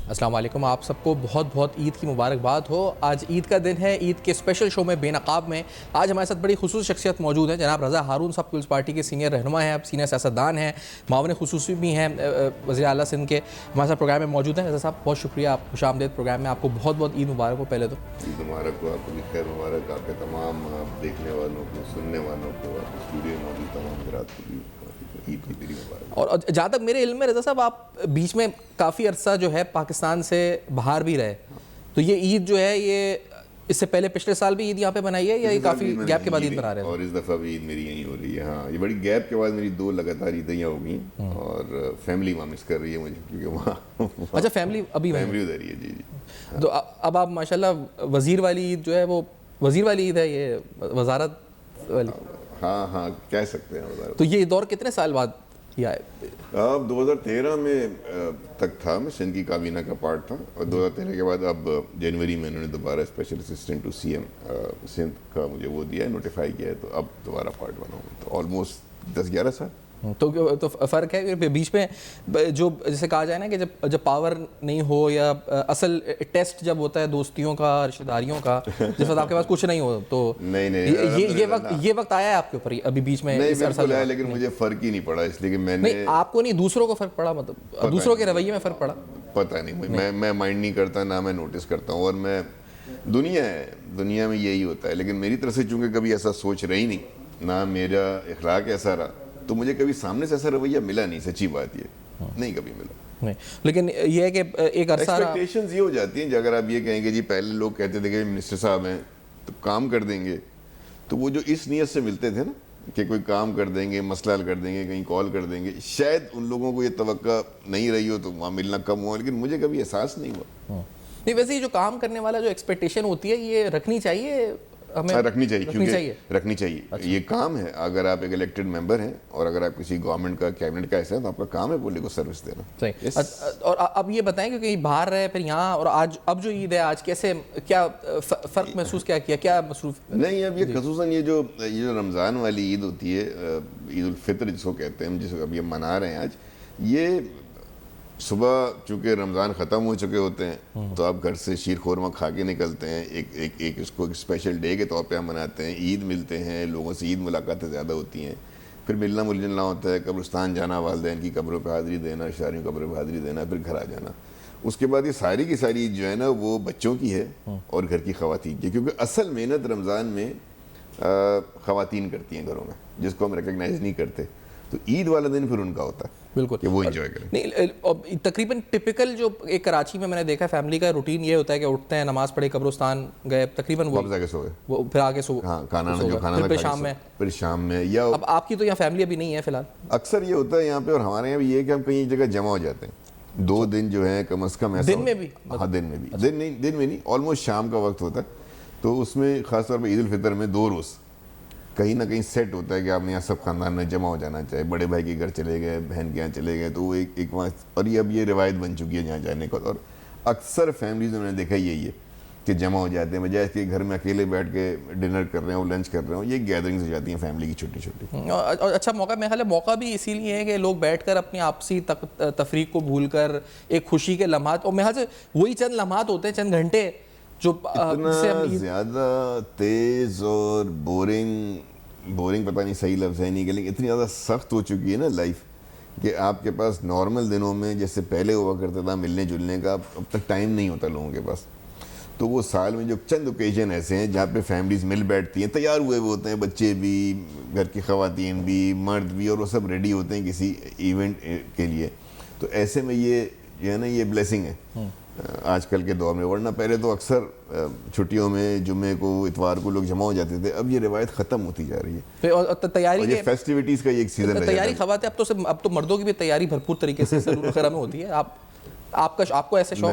السلام علیکم. آپ سب کو بہت بہت عید کی مبارکباد ہو. آج عید کا دن ہے. عید کے اسپیشل شو میں بے نقاب میں آج ہمارے ساتھ بڑی خصوصی شخصیت موجود ہیں. جناب رضا ہارون صاحب پیپلز پارٹی کے سینئر رہنما ہیں, سینئر سیاستدان ہیں, معاون خصوصی بھی ہیں وزیر اعلیٰ سندھ کے. ہمارے ساتھ پروگرام میں موجود ہیں. رضا صاحب بہت شکریہ, آپ خوش آمدید پروگرام میں. آپ کو بہت بہت عید مبارک ہو. پہلے تو عید مبارک ہو. آپ کو بھی خیر مبارک. آپ کے تمام دیکھنے والوں کو, سننے والوں کو, آپ کے اسٹوڈیو میں موجود تمام حضرات کو بھی عید کی دلی مبارک. اور جہاں تک میرے علم میں رضا صاحب, آپ بیچ میں کافی عرصہ جو ہے پاکستان سے باہر بھی رہے, تو یہ عید جو ہے یہ اس سے پہلے پچھلے سال بھی عید یہاں پہ بنائی ہے یا یہ کافی گیپ کے بعد عید بنا رہے ہیں؟ اور اس دفعہ بھی عید میری یہیں ہو رہی ہے. ہاں, یہ بڑی گیپ کے بعد میری 2 لگاتار عیدیں یہاں ہو گئی ہیں اور فیملی وہاں مس کر رہی ہے مجھے, کیونکہ وہاں اچھا فیملی ابھی فیملی ادھر ہی ہے. جی جی. تو اب آپ ماشاءاللہ وزیر والی عید جو ہے وہ وزیر والی عید ہے, یہ وزارت والی. ہاں کہہ سکتے ہیں وزارت. تو یہ دور کتنے سال بعد کیا ہے؟ اب 2013 میں تک تھا, میں سندھ کی کابینہ کا پارٹ تھا, اور 2013 کے بعد اب جنوری میں انہوں نے دوبارہ special assistant to C M Sindh کا مجھے وہ دیا ہے, نوٹیفائی کیا ہے, تو اب دوبارہ پارٹ بنا ہوں. تو آلموسٹ 10-11 سال. تو فرق ہے بیچ میں, جو جیسے کہا جائے نا کہ جب پاور نہیں ہو یا اصل ٹیسٹ جب ہوتا ہے دوستیوں کا, رشتہ داریوں کا, جس وقت آپ کے پاس کچھ نہیں ہو, تو یہ وقت آیا ہے آپ کے اوپر ابھی بیچ میں؟ نہیں بالکل ہے, لیکن مجھے فرق ہی نہیں پڑا, اس لیے کہ میں نے آپ کو نہیں, دوسروں کو فرق پڑا, مطلب دوسروں کے رویے میں فرق پڑا؟ پتہ نہیں, میں مائنڈ نہیں کرتا, نہ میں نوٹس کرتا ہوں. اور میں دنیا میں یہی ہوتا ہے, لیکن میری طرف سے چونکہ کبھی ایسا سوچ رہی نہیں, نہ میرا اخلاق ایسا رہا, تو مجھے کبھی سامنے سے ایسا رویہ ملا نہیں. سچی بات یہ نہیں کبھی ملا. نہیں, لیکن یہ ہے کہ ایک عرصہ ایکسپیکٹیشنز یہ ہو جاتی ہیں, اگر آپ یہ کہیں کہ جی پہلے لوگ کہتے تھے کہ منسٹر صاحب ہیں تو کام کر دیں گے, تو وہ جو اس نیت سے ملتے تھے نا کہ کوئی کام کر دیں گے, مسئلہ حل کر دیں گے, کہیں کال کر دیں گے, شاید ان لوگوں کو یہ توقع نہیں رہی ہو تو وہاں ملنا کم ہوا, لیکن مجھے کبھی احساس نہیں ہوا. نہیں, ویسے یہ جو کام کرنے والا جو ایکسپیکٹیشن ہوتی ہے یہ رکھنی چاہیے ہمیں, رکھنی چاہیے. یہ کام ہے, اگر آپ ایک الیکٹڈ ممبر ہیں اور اگر آپ کسی گورنمنٹ کا کیبنٹ کا حصہ ہیں تو آپ کا کام ہے پبلک کو سروس دینا. صحیح. اور اب یہ بتائیں کہ کہیں باہر رہے پھر یہاں, اور اب جو عید ہے آج کیسے, کیا فرق محسوس کیا مصروف؟ نہیں, اب یہ خصوصاً یہ جو رمضان والی عید ہوتی ہے, عید الفطر جس کو کہتے ہیں, جس کو اب یہ منا رہے ہیں آج, یہ صبح چونکہ رمضان ختم ہو چکے ہوتے ہیں تو آپ گھر سے شیر خورمہ کھا کے نکلتے ہیں, ایک اس کو ایک اسپیشل ڈے کے طور پہ ہم مناتے ہیں. عید ملتے ہیں لوگوں سے, عید ملاقاتیں زیادہ ہوتی ہیں, پھر ملنا ملنا ہوتا ہے, قبرستان جانا, والدین کی قبروں پہ حاضری دینا, رشتہ کی قبروں پہ حاضری دینا, پھر گھر آ جانا. اس کے بعد یہ ساری کی ساری عید جو ہے نا وہ بچوں کی ہے اور گھر کی خواتین کی, کیونکہ اصل محنت رمضان میں خواتین کرتی ہیں گھروں میں, جس کو ہم ریکگنائز نہیں کرتے. تو عید والا دن پھر ان کا ہوتا ہے بالکل کہ وہ انجوائے کریں. نہیں, تقریباً ٹپیکل جو ایک کراچی میں نے دیکھا فیملی کا روٹین یہ ہوتا ہے کہ اٹھتے ہیں, نماز پڑھی, قبرستان گئے, تقریباً واپس آ کے سو گئے, وہ پھر آگے سو, ہاں کھانا جو کھانا پھر شام میں. یا اب آپ کی تو یہاں فیملی ابھی نہیں ہے فی الحال؟ اکثر یہ ہوتا ہے یہاں پہ, اور ہمارے یہاں بھی یہ ہے کہ ہم کہیں جگہ جمع ہو جاتے ہیں 2 دن جو ہیں کم از کم ایسا. دن میں بھی؟ ہاں دن میں نہیں, آلموسٹ شام کا وقت ہوتا ہے. تو اس میں خاص طور پہ عید الفطر میں 2 روز کہیں نہ کہیں سیٹ ہوتا ہے کہ آپ نے یہاں سب خاندان میں جمع ہو جانا چاہے, بڑے بھائی کے گھر چلے گئے, بہن کے یہاں چلے گئے, تو وہ ایک وہاں, اور یہ اب یہ روایت بن چکی ہے جہاں جانے کا. اور اکثر فیملیز میں نے دیکھا یہی ہے کہ جمع ہو جاتے ہیں, بجائے اس کے گھر میں اکیلے بیٹھ کے ڈنر کر رہے ہوں, لنچ کر رہے ہوں, یہ گیدرنگز ہو جاتی ہیں فیملی کی چھوٹی چھوٹی. اور اچھا موقع, میرے خیال ہے موقع بھی اسی لیے ہے کہ لوگ بیٹھ کر اپنی آپسی تفریق کو بھول کر ایک خوشی کے لمحات, اور میرے خیال سے وہی چند لمحات ہوتے ہیں, چند گھنٹے جو اتنا زیادہ تیز اور بورنگ پتہ نہیں صحیح لفظ ہے نہیں, لیکن اتنی زیادہ سخت ہو چکی ہے نا لائف کہ آپ کے پاس نارمل دنوں میں جیسے پہلے ہوا کرتا تھا ملنے جلنے کا, اب تک ٹائم نہیں ہوتا لوگوں کے پاس. تو وہ سال میں جو چند اوکیزن ایسے ہیں جہاں پہ فیملیز مل بیٹھتی ہیں, تیار ہوئے ہوئے ہوتے ہیں, بچے بھی, گھر کی خواتین بھی, مرد بھی, اور وہ سب ریڈی ہوتے ہیں کسی ایونٹ کے لیے. تو ایسے میں یہ جو ہے نا یہ بلیسنگ ہے آج کل کے دور میں. ورنہ پہلے تو اکثر چھٹیوں میں جمعے کو, اتوار کو لوگ جمع ہو جاتے تھے, اب یہ روایت ختم ہوتی جا رہی ہے. تیاری, یہ فیسٹیوٹیز کا یہ ایک سیزن تیاری خواتین, اب تو مردوں کی بھی تیاری بھرپور طریقے سے سلون وغیرہ میں ہوتی ہے. آپ کو ایسے شوق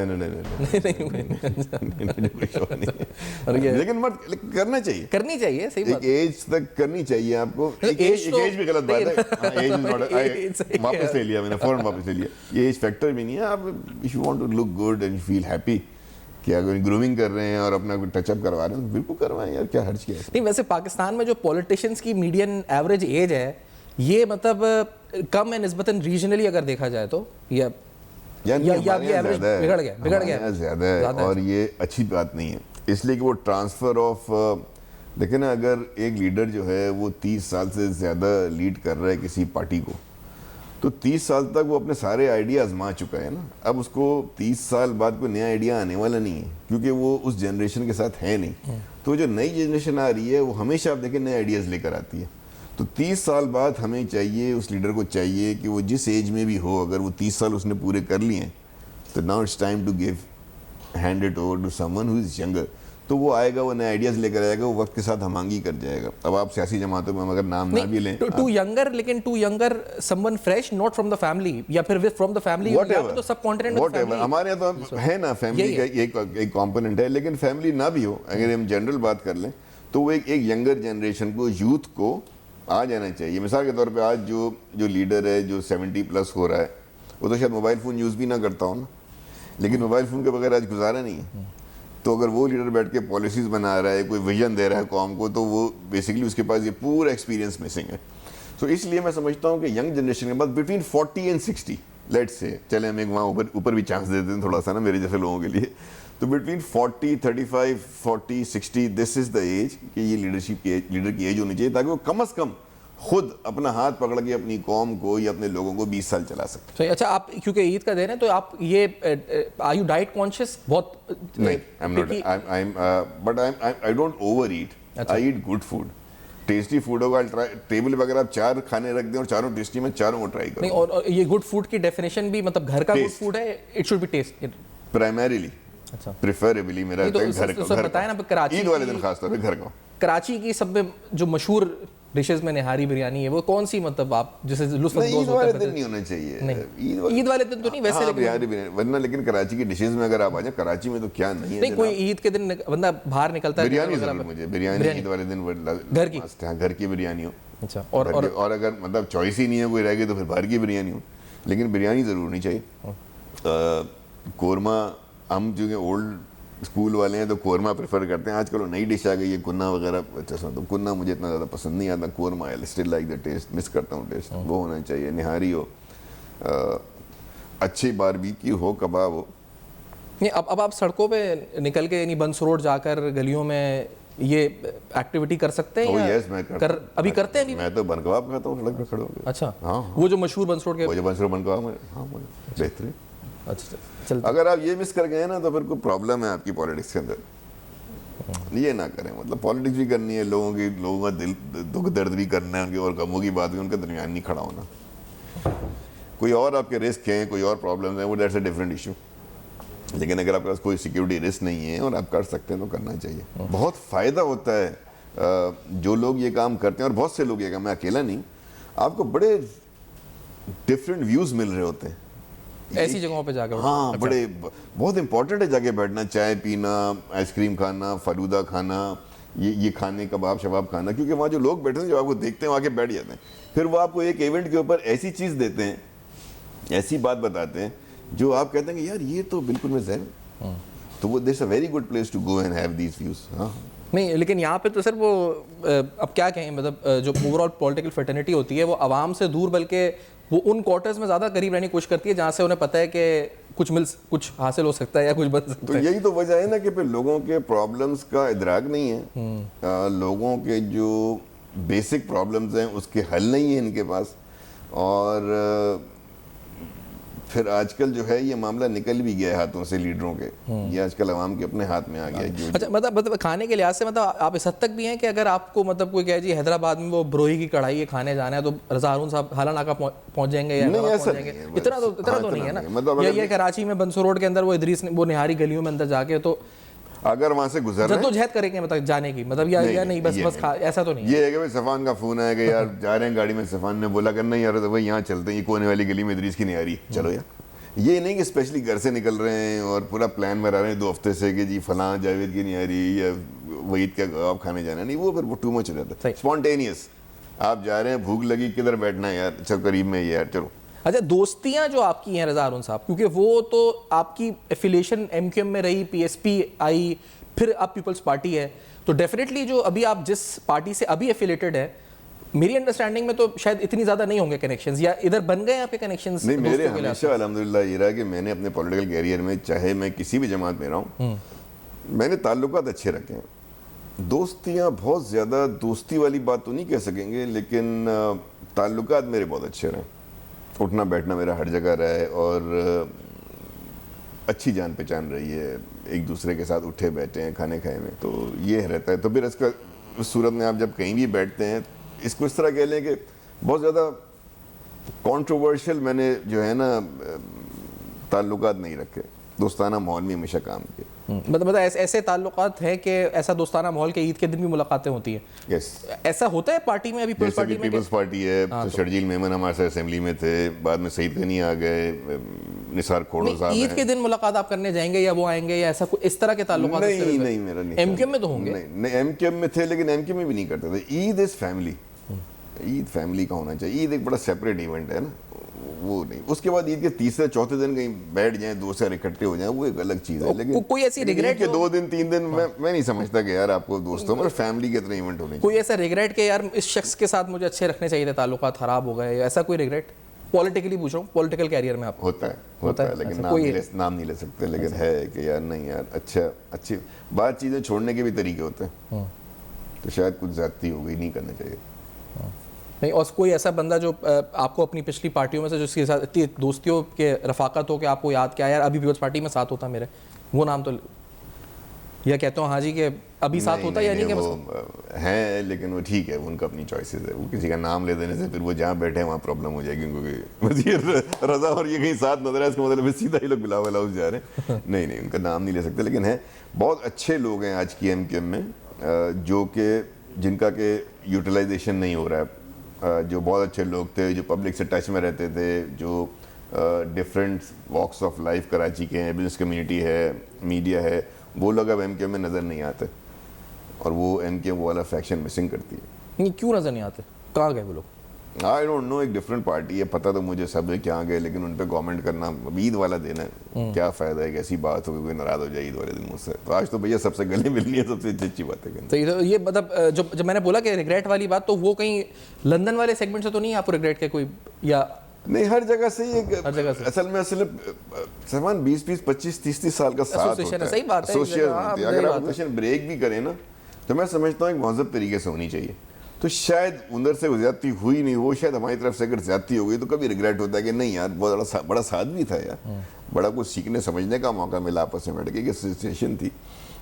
لیکن کرنا چاہیے صحیح بات, ایج تک کرنی چاہیے آپ کو. ایج بھی غلط بات ہے, واپس لے لیا میں نے, فوراً واپس لے لیا. یہ ایج فیکٹر بھی نہیں ہے. آپ if you want to look good and feel happy کہ اگر گرومنگ کر رہے ہیں اور اپنا کوئی ٹچ اپ کروا رہے ہیں تو بالکل کروائیں یار, کیا حرج کیا ہے. نہیں, ویسے پاکستان میں جو پولیٹیشنس کی میڈین ایوریج ایج ہے یہ مطلب کم ہے نسبتاً ریجنلی اگر دیکھا جائے تو, یہ بگڑ گیا زیادہ ہے, اور یہ اچھی بات نہیں ہے, اس لیے کہ وہ ٹرانسفر آف, دیکھیں نا, اگر ایک لیڈر جو ہے وہ 30 سال سے زیادہ لیڈ کر رہا ہے کسی پارٹی کو, تو 30 سال تک وہ اپنے سارے آئیڈیا آزما چکا ہے نا. اب اس کو 30 سال بعد کوئی نیا آئیڈیا آنے والا نہیں ہے, کیونکہ وہ اس جنریشن کے ساتھ ہے نہیں. تو جو نئی جنریشن آ رہی ہے وہ ہمیشہ آپ دیکھیں نئے آئیڈیاز لے کر آتی ہے. تو 30 سال بعد ہمیں چاہیے, اس لیڈر کو چاہیے کہ وہ جس ایج میں بھی ہو, اگر وہ 30 سال اس نے پورے کر لیے ہیں, تو now it's time to give hand it over to someone who is younger. تو وہ آئے گا, وہ نئے آئیڈیاز لے کر آئے گا, وہ وقت کے ساتھ ہمانگی کر جائے گا. اب آپ سیاسی جماعتوں میں اگر نام نہ بھی لیں, ٹو ینگر, لیکن to younger someone fresh, not from the family, یا پھر فرام دا فیملی, تو سب کانٹیننٹ واٹ ایور. ہمارے یہاں تو ہے نا فیملی کا ایک کمپوننٹ ہے, لیکن فیملی نہ بھی ہو, اگر ہم جنرل بات کر لیں تو وہ ایک ینگر جنریشن کو, یوتھ کو آ جانا چاہیے. مثال کے طور پہ آج جو لیڈر ہے جو 70+ ہو رہا ہے, وہ تو شاید موبائل فون یوز بھی نہ کرتا ہوں نا, لیکن موبائل فون کے بغیر آج گزارا نہیں ہے. تو اگر وہ لیڈر بیٹھ کے پالیسیز بنا رہا ہے, کوئی ویژن دے رہا ہے قوم کو, تو وہ بیسیکلی اس کے پاس یہ پورا ایکسپیرینس مسنگ ہے. تو اس لیے میں سمجھتا ہوں کہ ینگ جنریشن کے بعد بٹوین 40 and 60, لیٹس سے چلے ہم ایک وہاں اوپر بھی چانس دیتے ہیں تھوڑا سا نا میرے جیسے لوگوں کے لیے, تو بٹوین 40, 35, 40, 60 دس از دا ایج کہ یہ لیڈرشپ کی لیڈر کی ایج ہونی چاہیے, تاکہ وہ کم از کم خود اپنا ہاتھ پکڑ کے اپنی قوم کو یا اپنے لوگوں کو 20 سال چلا سکتے. اچھا, آپ کیونکہ عید کا دن ہے تو آپ یہ آر یو ڈائٹ کانشیس؟ بہت نہیں, but I don't overeat, I eat good food, tasty food ہوگا. ٹیبل پہ اگر آپ 4 کھانے رکھ دیں اور چاروں ٹیسٹی, میں چاروں کو ٹرائی کروں. اور یہ گڈ فوڈ کی ڈیفینیشن بھی مطلب گھر کا گڈ فوڈ ہے, it should be taste primarily, preferably میرا گھر کا. بتائیں نا, عید والے دن خاص طور پہ گھر کا. کراچی کی سب میں جو مشہور ڈشز میں نہاری بریانی ہے, وہ کون سی, مطلب آپ جسے لطف اندوز ہوتا ہے؟ عید والے دن نہیں ہونا چاہیے, عید والے دن تو نہیں ویسے, ورنہ لیکن کراچی کی ڈشز میں اگر آپ آ جائیں, کراچی میں تو کیا نہیں ہے. نہیں, کوئی عید کے دن بندہ باہر نکلتا ہے, بریانی ضرور مجھے, بریانی عید والے دن گھر کی بریانی ہو. اچھا, اور اگر مطلب چوائس ہی نہیں ہے کوئی رہ گئی تو پھر باہر کی بریانی ہو, لیکن بریانی ضرور ہونی چاہیے. قورمہ, ہم جو کہ اولڈ اسکول والے ہیں تو قورمہ پریفر کرتے ہیں. آج کل وہ نئی ڈش آ گئی ہے کنہ وغیرہ, اچھا تو کنہ مجھے اتنا زیادہ پسند نہیں آتا. قورمہ ہے اسٹل لائک دا ٹیسٹ, مس کرتا ہوں ٹیسٹ, وہ ہونا چاہیے. نہاری ہو, اچھی باربیکیو ہو, کباب ہو. نہیں, اب آپ سڑکوں پہ نکل کے, یعنی بنس روڈ جا کر گلیوں میں یہ ایکٹیویٹی کر سکتے ہیں؟ یس, میں ابھی کرتے ہیں. میں تو بن کباب کھاتا ہوں سڑک پہ کھڑے ہو کے. اچھا, ہاں, وہ جو مشہور بنس روڈ کے, وہ جو بنس روڈ بن کباب, ہاں بہترین. اچھا, اگر آپ یہ مس کر گئے نا تو پھر کوئی پرابلم ہے آپ کی پالیٹکس کے اندر. یہ نہ کریں, مطلب پالیٹکس بھی کرنی ہے, لوگوں کا دل دکھ درد بھی کرنا ہے, ان کے اور غموں کی بات بھی, ان کے درمیان نہیں کھڑا ہونا. کوئی اور آپ کے رسک ہیں, کوئی اور پرابلمز ہیں, وہ دیٹس اے ڈفرینٹ ایشو. لیکن اگر آپ کے پاس کوئی سیکیورٹی رسک نہیں ہے اور آپ کر سکتے ہیں تو کرنا چاہیے. بہت فائدہ ہوتا ہے جو لوگ یہ کام کرتے ہیں, اور بہت سے لوگ یہ کام, میں اکیلا نہیں, آپ کو بڑے ڈفرینٹ ویوز مل رہے ہوتے ہیں ایسی جگہوں پہ جا کے. ہاں, بڑے بہت امپورٹنٹ ہے جا کے بیٹھنا, چائے پینا, آئس کریم کھانا, فلودہ کھانا, یہ کھانے, کباب شباب کھانا, کیونکہ وہاں جو لوگ بیٹھے ہیں جو آپ کو دیکھتے ہیں وہاں کے بیٹھ جاتے ہیں. پھر وہ آپ کو ایک ایونٹ کے اوپر ایسی چیز دیتے ہیں, ایسی بات بتاتے ہیں جو آپ کہتے ہیں کہ یار یہ تو بالکل میں ذہن, تو وہ this a very good place to go and have these views. ہاں نہیں, لیکن یہاں پہ تو سر وہ اب کیا کہیں, مطلب جو اوور آل پولیٹیکل فرٹرنیٹی ہوتی ہے وہ عوام سے دور, بلکہ وہ ان کوارٹرز میں زیادہ قریب رہنے کی کوشش کرتی ہے جہاں سے انہیں پتہ ہے کہ کچھ حاصل ہو سکتا ہے یا کچھ بن سکتا ہے. تو یہی تو وجہ ہے نا کہ پھر لوگوں کے پرابلمس کا ادراک نہیں ہے, لوگوں کے جو بیسک پرابلمس ہیں اس کے حل نہیں ہیں ان کے پاس, اور پھر آج کل جو ہے یہ معاملہ نکل بھی گیا ہے ہاتھوں سے لیڈروں کے, یہ آج کل عوام کے اپنے ہاتھ میں آ گیا ہے. اچھا, مطلب کھانے کے لحاظ سے مطلب آپ اس حد تک بھی ہیں کہ اگر آپ کو مطلب کوئی کہے جی حیدرآباد میں وہ بروہی کی کڑھائی ہے کھانے جانا ہے تو رضا ہارون صاحب حالہ ناکہ پہنچ جائیں گے یا پہنچ جائیں گے؟ اتنا تو نہیں ہے نا. مطلب یہ کراچی میں بنسو روڈ کے اندر وہ ادریس وہ نہاری گلیوں میں اندر جا کے تو اگر وہاں سے گزر رہے ہیں جدوجہد کریں گے مطلب جانے کی, مطلب یا نہیں بس ایسا تو نہیں. یہ ہے کہ بھائی صفان کا فون آیا کہ یار جا رہے ہیں گاڑی میں, صفان نے بولا کرنا یار تو بھائی یہاں چلتے ہیں, یہ کونے والی گلی میں ادریس کی نہاری, چلو یار. یہ نہیں کہ اسپیشلی گھر سے نکل رہے ہیں اور پورا پلان بنا رہے ہیں 2 ہفتے سے کہ جی فلاں جاوید کی نہاری یا وحید کا کباب کھانے جانا, نہیں, وہ پھر ٹو مچ ہو جاتا ہے. اسپونٹینیس آپ جا رہے ہیں, بھوک لگی, کدھر بیٹھنا ہے یار, چل قریب میں یار چلو. اچھا, دوستیاں جو آپ کی ہیں رضا ہارون صاحب, کیونکہ وہ تو آپ کی ایفیلیشن ایم کیو ایم میں رہی, پی ایس پی آئی, پھر اب پیپلز پارٹی ہے, تو ڈیفینیٹلی جو ابھی آپ جس پارٹی سے ابھی ایفیلیٹڈ ہے میری انڈرسٹینڈنگ میں تو شاید اتنی زیادہ نہیں ہوں گے کنیکشنز, یا ادھر بن گئے آپ کے کنیکشنز؟ نہیں, میرے ہمیشہ الحمدللہ یہ رہا کہ میں نے اپنے پولیٹیکل کیریئر میں, چاہے میں کسی بھی جماعت میں رہا ہوں, میں نے تعلقات اچھے رکھے ہیں. دوستیاں بہت زیادہ دوستی والی بات تو نہیں کہہ سکیں گے, لیکن تعلقات میرے بہت اچھے رہے. اٹھنا بیٹھنا میرا ہر جگہ رہا ہے, اور اچھی جان پہچان رہی ہے, ایک دوسرے کے ساتھ اٹھے بیٹھے ہیں, کھانے کھائے میں, تو یہ رہتا ہے. تو پھر اس کا اس صورت میں آپ جب کہیں بھی بیٹھتے ہیں, اس کو اس طرح کہہ لیں کہ بہت زیادہ کانٹروورشل میں نے جو ہے نا تعلقات نہیں رکھے, دوستانہ ماحول میں ہمیشہ کام کیا. مطلب ایسے تعلقات ہیں کہ ایسا دوستانہ ماحول کے عید کے دن بھی ملاقاتیں ہوتی ہیں؟ یس, ایسا ہوتا ہے پارٹی میں. ابھی پیپلز پارٹی ہے, شرجیل میمن ہمارے ساتھ اسمبلی میں تھے, بعد میں سعید غنی آ گئے, نثار کھوڑو صاحب. عید کے دن ملاقات آپ کرنے جائیں گے یا وہ آئیں گے, یا ایسا اس طرح کے تعلقات؟ نہیں, میرا نہیں. ایم کیو ایم میں تو ہوں گے. نہیں, ایم کیو ایم میں تھے, لیکن ایم کیو ایم میں بھی نہیں کرتے تھے. عید از فیملی, عید فیملی کا ہونا چاہیے. عید ایک بڑا سیپریٹ ایونٹ ہے نا, وہ نہیں. اس کے بعد عید کے تیسرے چوتھے دن کہیں بیٹھ جائیں, دوست سے اکٹھے ہو جائیں, وہ ایک الگ چیز ہے. لیکن کوئی ایسی ریگریٹ کے 2 دن 3 دن میں نہیں سمجھتا کہ یار آپ کو دوستوں میں فیملی کے اتنے ایونٹ ہونے چاہیے. کوئی ایسا ریگریٹ کہ یار اس شخص کے ساتھ مجھے اچھے رکھنے چاہیے تھے, تعلقات خراب ہو گئے, ایسا کوئی ریگریٹ پولیٹیکلی پوچھ رہا ہوں, پولیٹیکل کیریئر میں آپ؟ ہوتا ہے, لیکن نام نہیں لے سکتے. لیکن ہے کہ یار نہیں یار, اچھی بات, چیزیں چھوڑنے کے بھی طریقے ہوتے ہیں, تو شاید کچھ زیادتی ہو گئی, نہیں کرنا چاہیے. نہیں, اور کوئی ایسا بندہ جو آپ کو اپنی پچھلی پارٹیوں میں سے جس کے ساتھ اتنی دوستیوں کے رفاقت ہو کہ آپ کو یاد کیا یار ابھی پیپلز پارٹی میں ساتھ ہوتا میرے, وہ نام تو یا کہتے ہو ہاں جی کہ ابھی ساتھ ہوتا ہے یا نہیں؟ کہ وہ ہیں, لیکن وہ ٹھیک ہے, ان کا اپنی چوائسیز ہے. وہ کسی کا نام لے دینے سے پھر وہ جہاں بیٹھے ہیں وہاں پرابلم ہو جائے گی, کیونکہ وزیر رضا اور یہ کہیں ساتھ نظر ہے, اس کا مطلب سیدھا ہی لوگ بلاول ہاؤس جا رہے ہیں. نہیں, ان کا نام نہیں لے سکتے. لیکن ہیں بہت اچھے لوگ ہیں آج کی ایم کیو ایم میں, جو کہ جن کا کہ یوٹیلائزیشن نہیں ہو رہا ہے, جو بہت اچھے لوگ تھے, جو پبلک سے ٹچ میں رہتے تھے, جو different walks of life Karachi کے ہیں, بزنس کمیونٹی ہے, میڈیا ہے, وہ لوگ اب ایم کیو ایم میں نظر نہیں آتے, اور وہ ایم کیو ایم والا فیکشن مسنگ کرتی ہے. کیوں نظر نہیں آتے, کہاں گئے وہ لوگ؟ آئی ڈونٹ نو, ایک ڈفرینٹ پارٹی ہے, پتہ تو مجھے سب ہے کہاں گئے, لیکن ان پہ کامنٹ کرنا, عید والا دن ہے, کیا فائدہ ہے کہ ایسی بات ہو کہ کوئی ناراض ہو جائے عید والے دن مجھ سے. تو آج تو بھیا سب سے گلے ملنی ہے, سب سے اچھی بات ہے. تو یہ مطلب جب میں نے بولا کہ ریگریٹ والی بات, تو وہ کہیں لندن والے سیگمنٹ سے تو نہیں آپ کو ریگریٹ کے کوئی؟ یا نہیں, ہر جگہ سے یہ اصل میں سلمان 20-25-25-30 سال کا ساتھ ہوتا ہے, صحیح بات ہے. اگر آپ ایسوسیشن بریک بھی کریں نا, تو میں سمجھتا ہوں ایک مہذب طریقے سے ہونی چاہیے. تو شاید ادھر سے زیادتی ہوئی نہیں, وہ شاید ہماری طرف سے اگر زیادتی ہو گئی تو کبھی ریگریٹ ہوتا ہے کہ نہیں یار, بہت بڑا ساتھ بھی تھا یار, بڑا کچھ سیکھنے سمجھنے کا موقع ملا آپس میں بیٹھ کے, کہ سچویشن تھی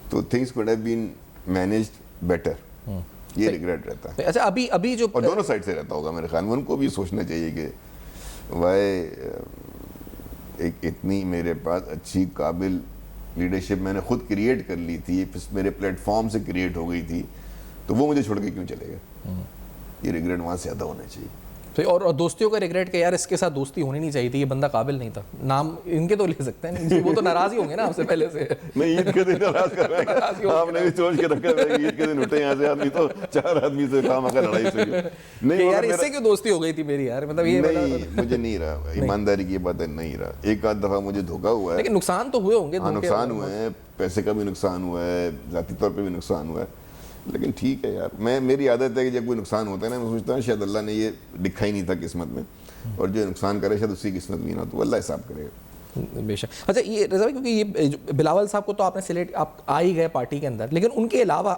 تو things could have been managed better, یہ ریگریٹ رہتا ہے. اچھا, ابھی جو, اور دونوں سائڈ سے رہتا ہوگا میرے خیال میں, ان کو بھی سوچنا چاہیے کہ وائے ایک اتنی میرے پاس اچھی قابل لیڈرشپ میں نے خود کریٹ کر لی تھی, میرے پلیٹ فارم سے کریٹ ہو گئی تھی, تو وہ مجھے چھوڑ کے کیوں چلے گا. یہ ریگریٹ وہاں سے زیادہ ہونا چاہیے. اور دوستیوں کا ریگریٹ کہ یار اس کے ساتھ دوستی ہونی نہیں چاہیے تھی, یہ بندہ قابل نہیں تھا. نام ان کے تو لے سکتے ہیں, وہ تو ناراض ہی ہوں گے نا آپ سے پہلے سے. نہیں, عید کے دن ناراض کر رہے ہیں, آپ نے بھی سوچ کے رکھا ہے عید کے دن اٹھے یہاں سے آدمی تو 4 آدمی سے کام آ کر لڑائی سے نہیں, یار اس سے کیوں دوستی ہو گئی تھی میری یار, مطلب یہ نہیں, مجھے نہیں رہا, ایمانداری کی بات ہے, نہیں رہا. ایک آدھ دفعہ مجھے دھوکا ہوا ہے, لیکن نقصان تو ہوئے ہوں گے. نقصان ہوئے ہیں, پیسے کا بھی نقصان ہوا ہے, ذاتی طور پہ بھی نقصان ہوا ہے, لیکن ٹھیک ہے یار. میری عادت ہے کہ جب کوئی نقصان ہوتا ہے نا, میں سوچتا ہوں شاید اللہ نے یہ لکھا ہی نہیں تھا قسمت میں, اور جو نقصان کرے شاید اسی قسمت میں نہ, تو اللہ حساب کرے گا. بے شک. اچھا, یہ رضا بھائی, کیونکہ یہ بلاول صاحب کو تو آپ نے سلیکٹ, آپ آ ہی گئے پارٹی کے اندر, لیکن ان کے علاوہ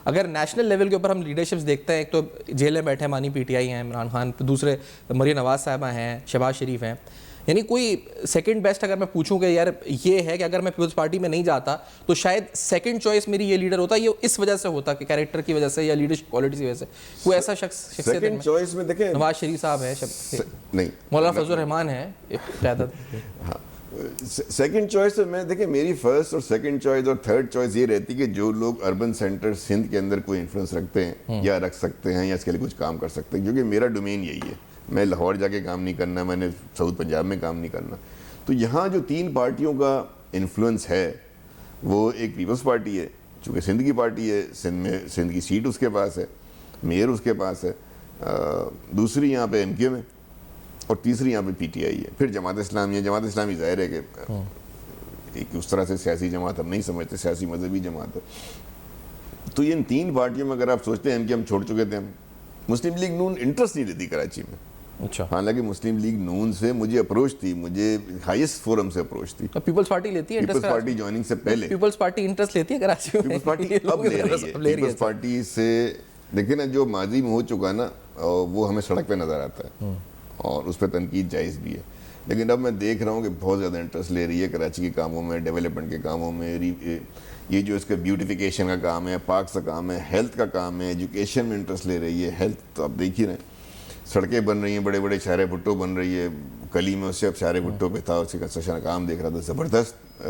اگر نیشنل لیول کے اوپر ہم لیڈرشپس دیکھتے ہیں, ایک تو جیل میں بیٹھے مانی پی ٹی آئی ہیں, عمران خان, دوسرے مریم نواز صاحبہ ہیں, شہباز شریف ہیں, یعنی کوئی سیکنڈ بیسٹ اگر میں پوچھوں کہ یار یہ ہے کہ اگر میں پیپلز پارٹی میں نہیں جاتا تو شاید سیکنڈ چوائس میری یہ لیڈر ہوتا, یہ اس وجہ سے ہوتا کہ کیریکٹر کی وجہ سے یا لیڈرشپ کوالٹی کی وجہ سے, کوئی ایسا شخصیت سیکنڈ چوائس میں دیکھیں نواز شریف صاحب ہے, نہیں مولانا فضل الرحمان ہے قیادت. ہاں, سیکنڈ چوائس میں دیکھیں میری فرسٹ اور سیکنڈ چوائس اور تھرڈ چوائس یہ رہتی کہ جو لوگ اربن سینٹر سندھ کے اندر کوئی انفلوئنس رکھتے ہیں یا رکھ سکتے ہیں یا اس کے لیے کچھ کام کر سکتے ہیں, کیونکہ میرا ڈومین یہی ہے. میں لاہور جا کے کام نہیں کرنا, میں نے ساؤتھ پنجاب میں کام نہیں کرنا. تو یہاں جو 3 پارٹیوں کا انفلوئنس ہے, وہ ایک پیپلز پارٹی ہے, چونکہ سندھ کی پارٹی ہے, سندھ کی سیٹ اس کے پاس ہے, میئر اس کے پاس ہے, دوسری یہاں پہ ایم کیو ایم ہے, اور تیسری یہاں پہ پی ٹی آئی ہے, پھر جماعت اسلامی ہے. جماعت اسلامی ظاہر ہے کہ ایک اس طرح سے سیاسی جماعت ہم نہیں سمجھتے, سیاسی مذہبی جماعت ہے. تو ان 3 پارٹیوں میں اگر آپ سوچتے ہیں کہ ہم چھوڑ چکے تھے, ہم مسلم لیگ نون انٹرسٹ نہیں لیتی کراچی میں. اچھا, حالانکہ مسلم لیگ نون سے مجھے اپروچ تھی, مجھے ہائیسٹ فورم سے اپروچ تھی. پیپلز پارٹی لیتی ہے پیپلز پارٹی جوائننگ سے پہلے. پیپلز پارٹی انٹرسٹ لیتی ہے کراچی میں. پیپلز پارٹی اب لے رہی ہے. پیپلز پارٹی سے دیکھیں نا, جو ماضی میں ہو چکا نا وہ ہمیں سڑک پہ نظر آتا ہے اور اس پہ تنقید جائز بھی ہے. لیکن اب میں دیکھ رہا ہوں کہ بہت زیادہ انٹرسٹ لے رہی ہے کراچی کے کاموں میں, ڈیولپمنٹ کے کاموں میں. یہ جو اس کا بیوٹیفیکیشن کا کام ہے, پارکس کا کام ہے, ہیلتھ کا کام ہے, ایجوکیشن میں انٹرسٹ لے رہی ہے. ہیلتھ تو آپ دیکھ ہی رہے ہیں, سڑکیں بن رہی ہیں, بڑے بڑے شارے بھٹو بن رہی ہے. کلی میں اس سے اب شارے بھٹو پہ تھا, اس کا کنسٹرکشن کا کام دیکھ رہا تھا. زبردست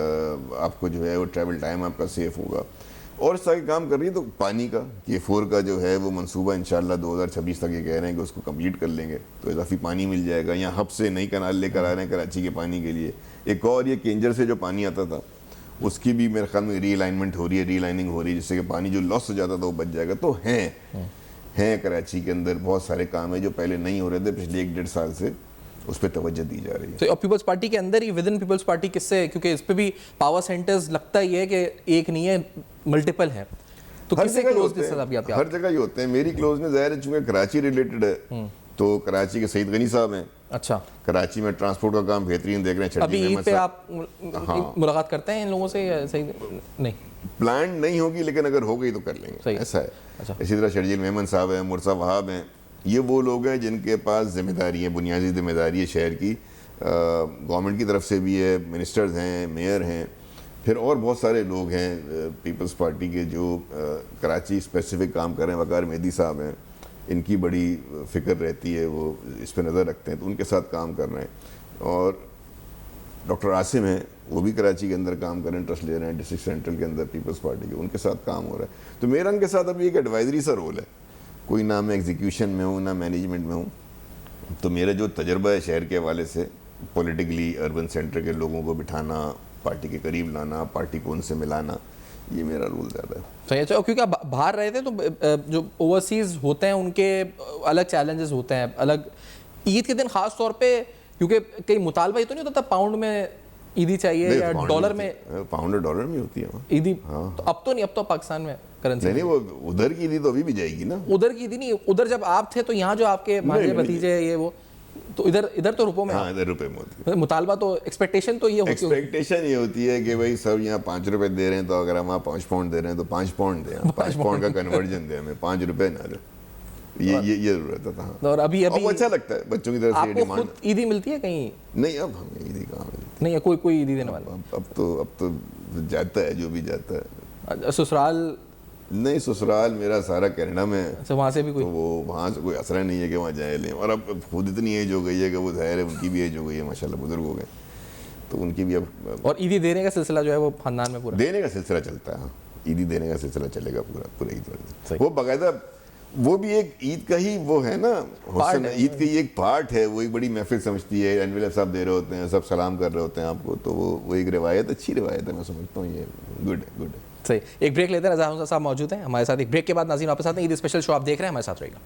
آپ کو جو ہے وہ ٹریول ٹائم آپ کا سیف ہوگا. اور اس طرح کے کام کر رہی ہے. تو پانی کا K4 کا جو ہے وہ منصوبہ انشاءاللہ 2026 تک یہ کہہ رہے ہیں کہ اس کو کمپلیٹ کر لیں گے, تو اضافی پانی مل جائے گا. یہاں ہب سے نئی کنال لے کر آ رہے ہیں کراچی کے پانی کے لیے. ایک اور یہ کینجر سے جو پانی آتا تھا اس کی بھی میرے خیال میں ری الائنمنٹ ہو رہی ہے, ری لائننگ ہو رہی ہے, جس سے کہ پانی جو لاس ہو جاتا تھا وہ بچ جائے گا. تو ہیں کراچی کے اندر بہت سارے کام ہیں جو پہلے نہیں ہو رہے تھے, پچھلے 1-1.5 سال سے اس پہ توجہ دی جا رہی ہے. تو پیپلز پارٹی کے اندر ہی ودن پیپلز پارٹی کس سے, کیونکہ اس پہ بھی پاور سینٹرز لگتا ہی ہے کہ ایک نہیں ہے ملٹیپل ہے, تو کس سے کلوز کے ساتھ آپ ہر جگہ ہی ہوتے ہیں. میری کلوز میں ظاہر ہے چونکہ کراچی ریلیٹڈ ہے تو کراچی کے سعید غنی صاحب ہیں. اچھا, کراچی میں ٹرانسپورٹ کا کام بہترین دیکھ رہے ہیں. ابھی عید پہ آپ ملاقات کرتے ہیں ان لوگوں سے یا صحیح نہیں؟ پلان نہیں ہوگی لیکن اگر ہو گئی تو کر لیں گے, ایسا ہے. اسی طرح شرجیل میمن صاحب ہیں, مرزا وہاب ہیں. یہ وہ لوگ ہیں جن کے پاس ذمہ داری ہے, بنیادی ذمہ داری ہے شہر کی, گورنمنٹ کی طرف سے بھی ہے. منسٹرز ہیں, میئر ہیں, پھر اور بہت سارے لوگ ہیں پیپلز پارٹی کے جو کراچی اسپیسیفک کام کر رہے ہیں. وقار مہدی صاحب ہیں, ان کی بڑی فکر رہتی ہے, وہ اس پہ نظر رکھتے ہیں, تو ان کے ساتھ کام کر رہے ہیں. اور ڈاکٹر عاصم ہیں, وہ بھی کراچی کے اندر کام کر رہے ہیں, انٹرسٹ لے رہے ہیں ڈسٹرکٹ سینٹرل کے اندر پیپلز پارٹی کے, ان کے ساتھ کام ہو رہا ہے. تو میرا ان کے ساتھ ابھی ایک ایڈوائزری سا رول ہے, کوئی نہ میں ایگزیکیوشن میں ہوں نہ مینجمنٹ میں ہوں. تو میرا جو تجربہ ہے شہر کے حوالے سے, پولیٹیکلی اربن سینٹر کے لوگوں کو بٹھانا, پارٹی کے قریب لانا, پارٹی کو ان سے ملانا, یہ میرا رول زیادہ ہے. صحیح. اچھا, کیونکہ آپ باہر رہے تھے تو جو اوورسیز ہوتے ہیں ان کے الگ چیلنجز ہوتے ہیں الگ. عید کے دن خاص طور پہ کیونکہ کئی مطالبہ یہ تو نہیں ہوتا پاؤنڈ میں عیدی چاہیے یا ڈالر میں, پاؤنڈ اور ڈالر میں ہوتی ہے عیدی. اب تو نہیں, اب تو پاکستان میں کرنسی نہیں, وہ ادھر کی عیدی تو ابھی بھی جائے گی نا. ادھر کی عیدی نہیں, ادھر جب آپ تھے تو یہاں جو آپ کے بھانجے بھتیجے یہ وہ, تو ادھر تو روپوں میں. ہاں, ادھر روپے میں ہوتی ہے. مطالبہ تو ایکسپیکٹیشن تو یہ ہوتی ہے, ایکسپیکٹیشن یہ ہوتی ہے کہ بھائی سب یہاں 5 روپے دے رہے ہیں تو اگر ہم وہاں 5 پاؤنڈ دے رہے ہیں تو 5 پاؤنڈ دیں, 5 پاؤنڈ کا کنورژن دیں ہمیں, 5 روپے نہ دیں. یہ ضرورت ہے. اور ابھی اچھا لگتا ہے بچوں کی طرف سے. آپ کو خود عیدی ملتی ہے کہیں؟ نہیں, اب ہمیں عیدی کہاں ملتی نہیں ہے, کوئی عیدی دینے والا. اب تو جاتا ہے جو بھی جاتا ہے. سسرال نہیں, سسرال میرا سارا کینیڈا میں ہے. وہاں سے بھی کوئی, وہ وہاں سے کوئی اثر نہیں ہے کہ وہاں جائیں لیں. اور اب خود اتنی ایج ہو گئی ہے کہ وہ ظاہر ہے ان کی بھی ایج ہو گئی ہے, ماشاء اللہ بزرگ ہو گئے, تو ان کی بھی اب. اور عیدی دینے کا سلسلہ جو ہے وہ خاندان میں پورا دینے کا سلسلہ چلتا ہے. ہاں, عیدی دینے کا سلسلہ چلے گا پورا عید والے. وہ باقاعدہ وہ بھی ایک عید کا ہی وہ ہے نا حسن, عید کا ہی ایک پارٹ ہے. وہ ایک بڑی محفل سمجھتی ہے, انویلپ صاحب دے رہے ہوتے ہیں, سب سلام کر رہے ہوتے ہیں آپ کو, تو وہ ایک روایت, اچھی روایت ہے. میں سمجھتا ہوں یہ گڈ ہے. صحیح. ایک بریک لیتے ہیں, رضا حمزہ صاحب موجود ہیں ہمارے ساتھ. ایک بریک کے بعد ناظرین واپس آتے ہیں. عید اسپیشل شو آپ دیکھ رہے ہیں, ہمارے ساتھ رہے گا.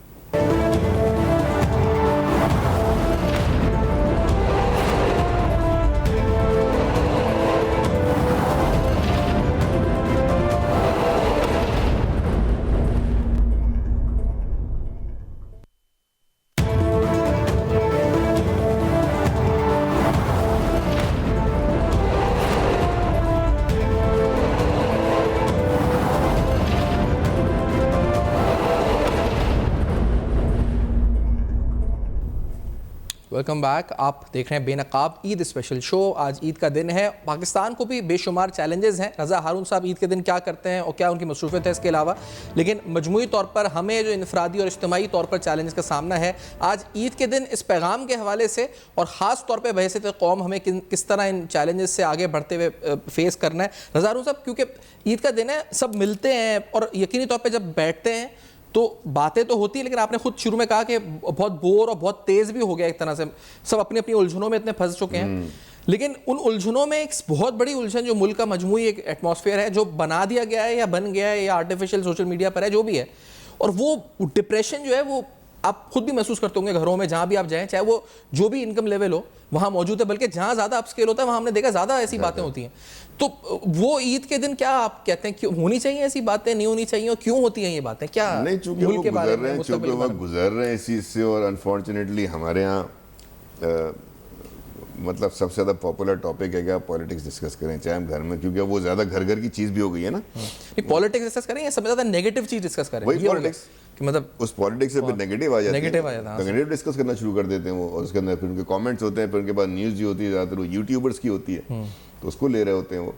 Welcome back. آپ دیکھ رہے ہیں بے نقاب عید اسپیشل شو. آج عید کا دن ہے. پاکستان کو بھی بے شمار چیلنجز ہیں. رضا ہارون صاحب عید کے دن کیا کرتے ہیں اور کیا ان کی مصروفیت ہے اس کے علاوہ, لیکن مجموعی طور پر ہمیں جو انفرادی اور اجتماعی طور پر چیلنج کا سامنا ہے آج عید کے دن, اس پیغام کے حوالے سے اور خاص طور پہ بحیثیت قوم ہمیں کس طرح ان چیلنجز سے آگے بڑھتے ہوئے فیس کرنا ہے. رضا ہارون صاحب, کیونکہ عید کا دن ہے, سب ملتے ہیں اور یقینی طور پہ جب بیٹھتے ہیں تو باتیں تو ہوتی ہیں, لیکن آپ نے خود شروع میں کہا کہ بہت بور اور بہت تیز بھی ہو گیا ایک طرح سے, سب اپنی اپنی الجھنوں میں اتنے پھنس چکے ہیں. لیکن ان الجھنوں میں ایک بہت بڑی الجھن جو ملک کا مجموعی ایک ایٹماسفیئر ہے جو بنا دیا گیا ہے یا بن گیا ہے یا آرٹیفیشل سوشل میڈیا پر ہے جو بھی ہے, اور وہ ڈپریشن جو ہے وہ آپ خود بھی محسوس کرتے ہوں گے گھروں میں جہاں بھی آپ جائیں, چاہے وہ جو بھی انکم لیول ہو وہاں موجود ہے, بلکہ جہاں زیادہ اپ اسکیل ہوتا ہے وہاں ہم نے دیکھا زیادہ ایسی باتیں ہوتی ہیں. تو وہ عید کے دن کیا آپ کہتے ہیں, کیوں ہونی چاہیے ایسی باتیں, نہیں ہونی چاہیے, اور کیوں ہوتی ہیں یہ باتیں, کیا نہیں, چونکہ وہ گزر رہے ہیں, چونکہ وہ گزر رہے ہیں اس چیز سے, اور انفارچونیٹلی ہمارے یہاں مطلب سب سے زیادہ پاپولر ٹاپک ہے کہ آپ پالیٹکس ڈسکس کریں چاہے ہم گھر میں, کیونکہ وہ زیادہ گھر گھر کی چیز بھی ہو گئی ہے نا. پالیٹکس ڈسکس کریں یا سب سے زیادہ نیگیٹو چیز ڈسکس کریں, وہی پالیٹکس, مطلب اس پالیٹکس سے پھر نیگیٹو آ جاتی ہے, نیگیٹو ڈسکس کرنا شروع کر دیتے ہیں وہ, اور اس کے اندر پھر ان کے کامنٹس ہوتے ہیں, پھر ان کے بعد نیوز جو ہوتی ہے زیادہ تر وہ یوٹیوبرس کی ہوتی ہے, تو اس کو لے رہے ہوتے ہیں وہ.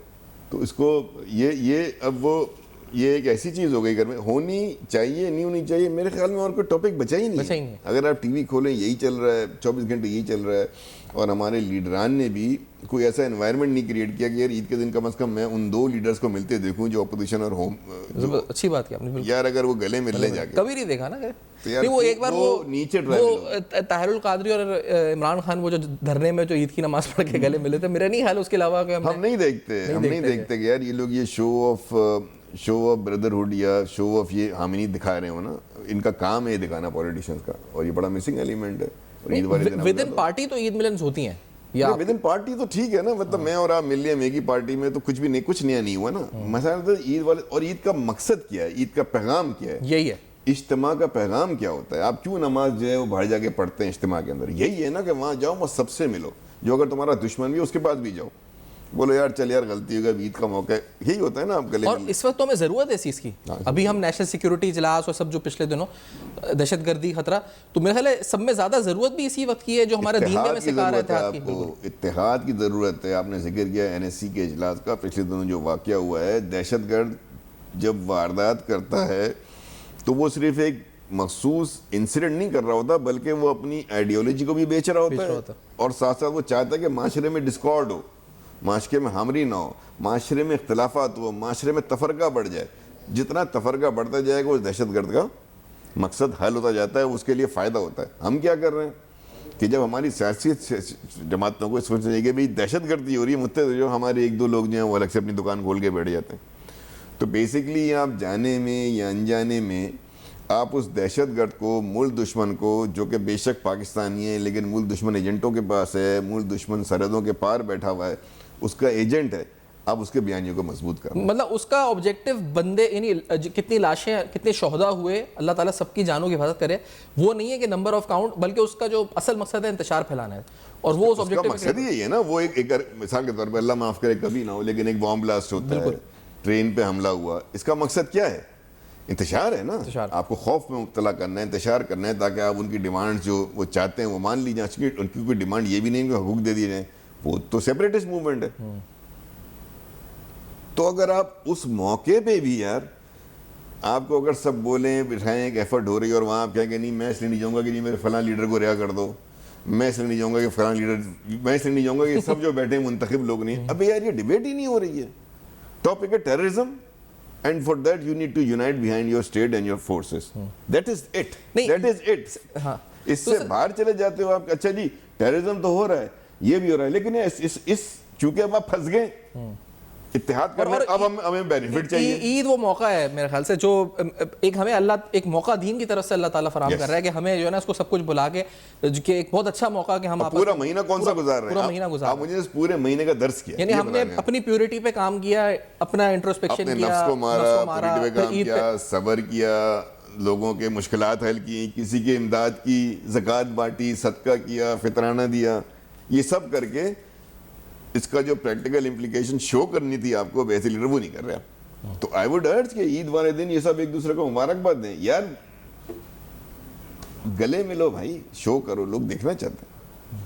تو اس کو یہ اب وہ یہ ایک ایسی چیز ہو گئی گھر میں, ہونی چاہیے نہیں ہونی چاہیے, میرے خیال میں اور کوئی ٹاپک بچا ہی نہیں ہے. اگر آپ ٹی وی کھولیں یہی چل رہا ہے, 24 گھنٹے یہی چل رہا ہے, اور ہمارے لیڈران نے بھی کوئی ایسا انوائرمنٹ نہیں کریٹ کیا کہ یار عید کے دن کم از کم میں ان 2 لیڈرز کو ملتے دیکھوں جو اپوزیشن اور ہوم. اچھی بات کیا آپ نے, یار اگر وہ گلے مل لیں جا کے, کبھی نہیں دیکھا نا کہ وہ ایک بار وہ نیچے طاہر القادری اور عمران خان وہ جو دھرنے میں جو عید کی نماز پڑھ کے گلے ملے تھے, میرا نہیں خیال اس کے علاوہ کہ ہم نہیں دیکھتے کہ یار یہ لوگ یہ شو آف بردرہڈ یا شو آف یہ ہم نہیں دکھا رہے ہو نا, ان کا کام ہے دکھانا پولیٹیشینز کا, اور یہ بڑا مسنگ ایلیمنٹ ہے. ود ان پارٹی تو عید ملنز ہوتی ہیں, یا ود ان پارٹی تو ٹھیک ہے نا, مطلب میں اور آپ مل لیں ایک ہی پارٹی میں تو کچھ بھی نہیں, کچھ نیا نہیں ہوا نا. مسئلہ تو عید والے, اور عید کا مقصد کیا ہے, عید کا پیغام کیا ہے, یہی ہے اجتماع کا پیغام کیا ہوتا ہے. آپ کیوں نماز جو ہے وہ باہر جا کے پڑھتے ہیں اجتماع کے اندر, یہی ہے نا کہ وہاں جاؤ وہ سب سے ملو, جو اگر تمہارا دشمن بھی اس کے پاس بھی جاؤ, بولو یار چل یار غلطی ہوگا, عید کا موقع ہے, یہی ہوتا ہے نا. آپ گلے, اور اس وقت تو ہمیں ضرورت ہے اس چیز کی. ابھی ہم نیشنل سیکیورٹی اجلاس اور سب جو پچھلے دنوں دہشت گردی خطرہ, تو میرا خیال ہے سب میں زیادہ ضرورت بھی اسی وقت کی ہے جو ہمارے دین میں سکھا رہا ہے. آپ کو اتحاد کی ضرورت ہے. آپ نے ذکر کیا NSC کے اجلاس کا, پچھلے دنوں جو واقعہ ہوا ہے, دہشت گرد جب واردات کرتا ہے تو وہ صرف ایک مخصوص انسیڈنٹ نہیں کر رہا ہوتا, بلکہ وہ اپنی آئیڈیالوجی کو بھی بیچ رہا ہوتا ہے, اور ساتھ ساتھ وہ چاہتا ہے کہ معاشرے میں ڈسکارڈ ہو, معاشرے میں ہمری نہ ہو, معاشرے میں اختلافات ہو, معاشرے میں تفرقہ بڑھ جائے. جتنا تفرقہ بڑھتا جائے گا وہ دہشت گرد کا مقصد حل ہوتا جاتا ہے, اس کے لیے فائدہ ہوتا ہے. ہم کیا کر رہے ہیں کہ جب ہماری سیاسی جماعتوں کو سوچ رہی ہے کہ بھائی دہشت گردی ہو رہی ہے, متحد جو ہمارے 1-2 لوگ جو ہیں وہ الگ سے اپنی دکان کھول کے بیٹھ جاتے ہیں. تو بیسکلی آپ جانے میں یا انجانے میں آپ اس دہشت گرد کو, ملک دشمن کو, جو کہ بے شک پاکستانی ہے لیکن ملک دشمن ایجنٹوں کے پاس ہے, ملک دشمن سرحدوں کے پار بیٹھا ہوا ہے, اس کا ایجنٹ ہے, آپ اس کے بیانیوں کو مضبوط کریں. مطلب اس کا آبجیکٹو بندے, یعنی کتنی لاشیں, کتنے شہداء ہوئے, اللہ تعالیٰ سب کی جانوں کی حفاظت کرے, وہ نہیں ہے کہ نمبر آف کاؤنٹ, بلکہ اس کا جو اصل مقصد ہے انتشار پھیلانا ہے. اور وہ اس کا مقصد یہی ہے نا. وہ ایک مثال کے طور پہ اللہ معاف کرے کبھی نہ ہو, لیکن ایک بام بلاسٹ ہوتا ہے, ٹرین پہ حملہ ہوا, اس کا مقصد کیا ہے؟ انتشار ہے نا. آپ کو خوف میں مبتلا کرنا ہے, انتشار کرنا ہے, تاکہ آپ ان کی ڈیمانڈ جو وہ چاہتے ہیں وہ مان لی جائیں. ان کی کوئی ڈیمانڈ یہ بھی نہیں کہ حقوق دے دیے جائیں, وہ تو سیپریٹسٹ موومنٹ ہے. تو اگر آپ اس موقع پہ بھی یار آپ کو اگر سب بولیں بٹھائیں ایک ایفرٹ ہو رہی ہے, اور وہاں آپ کہیں کہ نہیں میں اس لیے نہیں جاؤں گا کہ نہیں میرے فلاں لیڈر کو رہا کر دو, میں اس لیے نہیں جاؤں گا کہ فلاں لیڈر, میں اس لیے نہیں جاؤں گا کہ سب جو بیٹھے ہیں منتخب لوگ نہیں. اب یار یہ ڈیبیٹ ہی نہیں ہو رہی ہے. ٹاپک ہے terrorism, and for that you need to unite behind your state and your forces. That is it. That is it. اس سے باہر چلے جاتے ہو آپ, اچھا جی ٹیررزم تو ہو رہا ہے, یہ بھی ہو رہا ہے, لیکن اس چونکہ اب آپ پھنس گئے اتحاد کرنا, اب ہمیں بینیفٹ چاہیے. عید وہ موقع ہے میرے خیال سے جو ایک ہمیں اللہ, ایک موقع دین کی طرف سے اللہ تعالیٰ فراہم کر رہا ہے کہ ہمیں جو ہے نا اس کو سب کچھ بھلا کے, کہ ایک بہت اچھا موقع کہ ہم پورا مہینہ کون سا گزار رہے ہیں, پورا مہینہ گزار, آپ مجھے اس پورے مہینے کا درس کیا, یعنی ہم نے اپنی پیورٹی پہ کام کیا, اپنا انٹروسپیکشن کیا, اپنے نفس کو مارا, پیورٹی پہ کام کیا, صبر کیا, لوگوں کے مشکلات حل کی, کسی کی امداد کی, زکوٰۃ بانٹی, صدقہ کیا, فطرانہ دیا, یہ سب کر کے اس کا جو پریکٹیکل امپلیکیشن شو کرنی تھی آپ کو, ویسے لیڈر وہ نہیں کر رہا. تو آئی ووڈ ارج کہ عید والے دن یہ سب ایک دوسرے کو مبارکباد دیں. یار گلے ملو بھائی, شو کرو, لوگ دیکھنا چاہتے ہیں,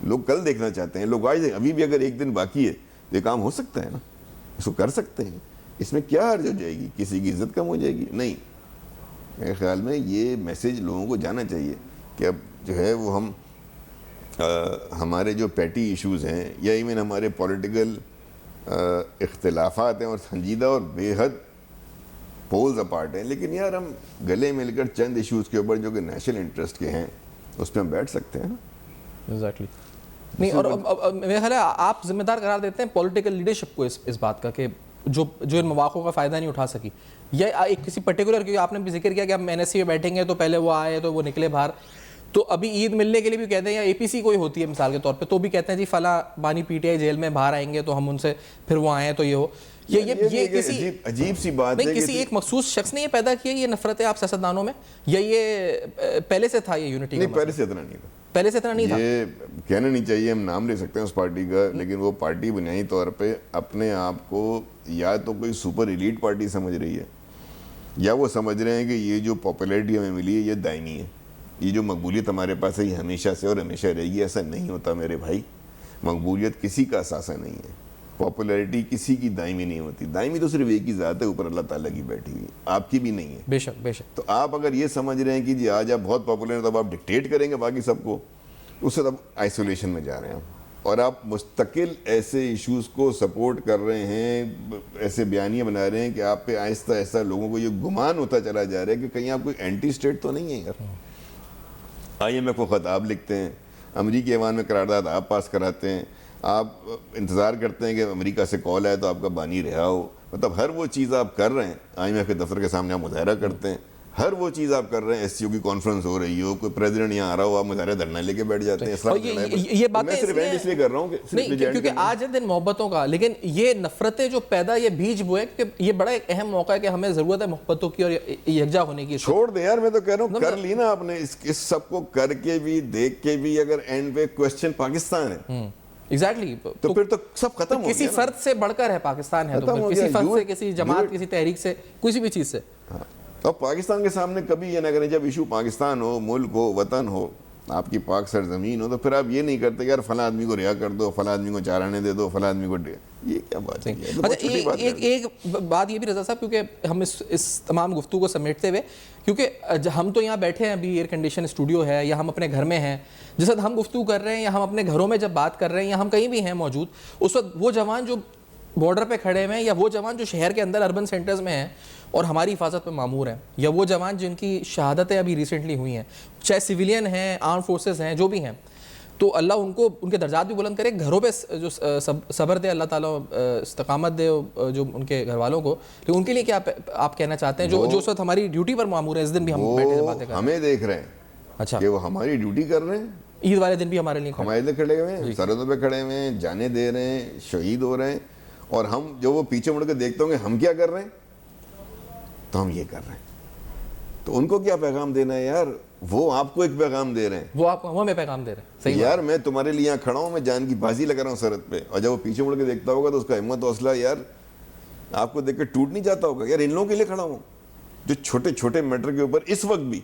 لوگ کل دیکھنا چاہتے ہیں, لوگ آج, ابھی بھی اگر ایک دن باقی ہے تو یہ کام ہو سکتا ہے نا, اس کو کر سکتے ہیں. اس میں کیا حرج ہو جائے گی, کسی کی عزت کم ہو جائے گی؟ نہیں. میرے خیال میں یہ میسیج لوگوں کو جانا چاہیے کہ اب جو ہے وہ ہم ہمارے جو پیٹی ایشوز ہیں, یا ایون ہمارے پولیٹیکل اختلافات ہیں اور سنجیدہ اور بے حد پولز اپارٹ ہیں, لیکن یار ہم گلے مل کر چند ایشوز کے اوپر جو کہ نیشنل انٹرسٹ کے ہیں اس پہ ہم بیٹھ سکتے ہیں نا. ایگزیکٹلی. نہیں, اور میرا خیال ہے آپ ذمہ دار قرار دیتے ہیں پولیٹیکل لیڈرشپ کو اس بات کا کہ جو ان مواقع کا فائدہ نہیں اٹھا سکی, یا ایک کسی پرٹیکولر, کیونکہ آپ نے بھی ذکر کیا کہ ہم NSC میں بیٹھیں گے تو پہلے وہ آئے تو وہ نکلے باہر, تو ابھی عید ملنے کے لیے بھی کہتے ہیں, یا APC کوئی ہوتی ہے مثال کے طور پہ, تو بھی کہتے ہیں جی فلاں بانی PTI جیل میں باہر آئیں گے تو ہم ان سے پھر وہ آئیں تو یہ ہو. یہ کسی عجیب سی بات ہے, کسی ایک مخصوص شخص نے یہ پیدا کیا یہ نفرتیں آپ سیاستدانوں میں, یا یہ پہلے سے تھا یہ یونٹی؟ نہیں, پہلے سے اتنا نہیں تھا, پہلے سے اتنا نہیں تھا. یہ کہنا نہیں چاہیے, ہم نام لے سکتے ہیں اس پارٹی کا, لیکن وہ پارٹی بنیادی طور پہ اپنے آپ کو یا تو کوئی سپر ایلیٹ پارٹی سمجھ رہی ہے, یا وہ سمجھ رہے ہیں کہ یہ جو پاپولیرٹی ہمیں ملی ہے یہ دائمی ہے, یہ جو مقبولیت ہمارے پاس ہے یہ ہمیشہ سے اور ہمیشہ رہے گی. ایسا نہیں ہوتا میرے بھائی, مقبولیت کسی کا اثاثہ نہیں ہے, پاپولیرٹی کسی کی دائمی نہیں ہوتی. دائمی تو صرف ایک ہی ذات ہے اوپر, اللہ تعالیٰ کی بیٹھی ہوئی, آپ کی بھی نہیں ہے. بے شک, بے شک. تو آپ اگر یہ سمجھ رہے ہیں کہ جی آج آپ بہت پاپولر ہیں تو آپ ڈکٹیٹ کریں گے باقی سب کو, اس سے تب آئسولیشن میں جا رہے ہیں, اور آپ مستقل ایسے ایشوز کو سپورٹ کر رہے ہیں, ایسے بیانیاں بنا رہے ہیں کہ آپ پہ آہستہ آہستہ لوگوں کو یہ گمان ہوتا چلا جا رہا ہے کہ کہیں آپ کوئی اینٹی اسٹیٹ تو نہیں ہے یار. IMF کو خطاب لکھتے ہیں, امریکی ایوان میں قرارداد آپ پاس کراتے ہیں, آپ انتظار کرتے ہیں کہ امریکہ سے کال آئے تو آپ کا بانی رہا ہو, مطلب ہر وہ چیز آپ کر رہے ہیں. IMF کے دفتر کے سامنے آپ مظاہرہ کرتے ہیں, ہر وہ چیز آپ کر رہے ہیں, SCO کی کانفرنس ہو رہی ہو, کوئی پریزیڈنٹ یہاں آ رہا ہو, آپ مظاہرہ دھرنا لے کے بیٹھ جاتے ہیں. یہ باتیں میں صرف اس لیے کر رہا ہوں کہ کیونکہ آج ہے دن محبتوں کا, لیکن یہ نفرتیں جو پیدا یہ بیج بوئے, کہ یہ بڑا ایک اہم موقع ہے کہ ہمیں ضرورت ہے محبتوں کی اور یکجا ہونے کی. چھوڑ دے یار, میں تو کہہ رہا ہوں کر لی نا آپ نے, اس سب کو کر کے بھی دیکھ کے بھی اگر اینڈ پہ کوسچن پاکستان ہے ایگزیکٹلی, تو پھر تو سب ختم ہو گیا. کسی فرد سے بڑھ کر ہے پاکستان ہے, تو کسی فرد سے, کسی جماعت, کسی تحریک سے, کسی بھی چیز سے. اور پاکستان کے سامنے کبھی یہ نہ کریں, جب ایشو پاکستان ہو, ملک ہو, وطن ہو, آپ کی پاک سرزمین ہو, تو پھر آپ یہ نہیں کرتے یار فلاں آدمی کو رہا کر دو, فلاں آدمی کو چار آنے دے دو, فلاں آدمی کو, یہ کیا بات ہے. ایک بات یہ بھی رضا صاحب, کیونکہ ہم اس تمام گفتگو کو سمیٹتے ہوئے, کیونکہ ہم تو یہاں بیٹھے ہیں, ابھی ایئر کنڈیشن اسٹوڈیو ہے, یا ہم اپنے گھر میں ہیں, جس وقت ہم گفتگو کر رہے ہیں, یا ہم اپنے گھروں میں جب بات کر رہے ہیں, یا ہم کہیں بھی ہیں موجود, اس وقت وہ جوان جو بارڈر پہ کھڑے ہوئے ہیں, یا وہ جوان جو شہر کے اندر اربن سینٹرز میں ہیں اور ہماری حفاظت پہ مامور ہیں, یا وہ جوان جن کی شہادتیں ابھی ریسنٹلی ہوئی ہیں, چاہے سویلین ہیں, آرم فورسز ہیں, جو بھی ہیں, تو اللہ ان کو ان کے درجات بھی بلند کرے, گھروں پہ جو صبر دے اللہ تعالیٰ, استقامت دے جو ان کے گھر والوں کو. لیکن ان کے لیے کیا آپ کہنا چاہتے ہیں جو اس وقت ہماری ڈیوٹی پر مامور ہیں, اس دن بھی ہم بیٹھے باتیں کر رہے ہیں, ہمیں دیکھ رہے ہیں, اچھا کہ وہ ہماری ڈیوٹی کر رہے ہیں, عید والے دن بھی ہمارے لیے ہمارے لیے کھڑے ہوئے ہیں, سرحدوں پہ کھڑے ہوئے ہیں, جانے دے رہے ہیں, شہید ہو رہے ہیں, اور ہم جو وہ پیچھے مڑ کے دیکھتے ہوں گے ہم کیا کر رہے ہیں, تو ہم یہ کر رہے ہیں. تو ان کو کیا پیغام دینا ہے یار, وہ آپ کو ایک پیغام دے رہے ہیں, وہ آپ کو ہمیں پیغام دے رہے ہیں. صحیح یار میں تمہارے لیے یہاں کھڑا ہوں, میں جان کی بازی لگا رہا ہوں سرحد پہ, اور جب وہ پیچھے مڑ کے دیکھتا ہوگا تو اس کا ہمت حوصلہ یار آپ کو دیکھ کے ٹوٹ نہیں جاتا ہوگا, یار ان لوگوں کے لیے کھڑا ہوں جو چھوٹے چھوٹے میٹر کے اوپر اس وقت بھی.